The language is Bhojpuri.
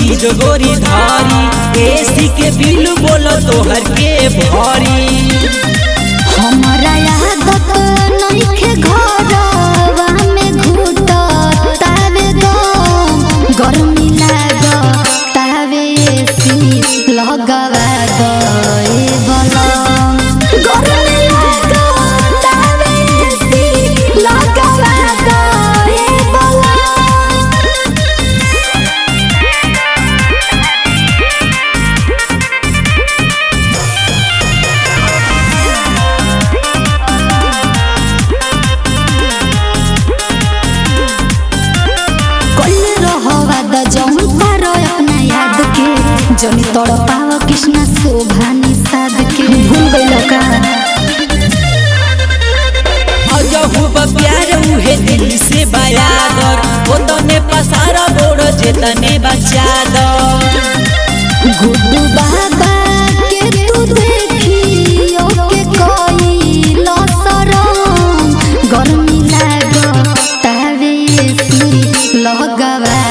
चीज गोरी धारी एसी के बिल बोलो तोहर के भारी। हमारा आदत नइखे घरवा में घुटतावे गम, गर्मी लागतावे एसी लगावा गए बलम। गर्मी लागतावे एसी लगावा गए बलम। जनी तोड़ पाव कृष्णा शोभा निषाद के भूल गइलो का। अजहुब प्यार उहे दिल से बयादर वो तने पसारा बोड़ जेतने बचादर। गुड्डू बाबा के तू देखियो के कोई लसरम, गर्मी लागतावे एसी लगावा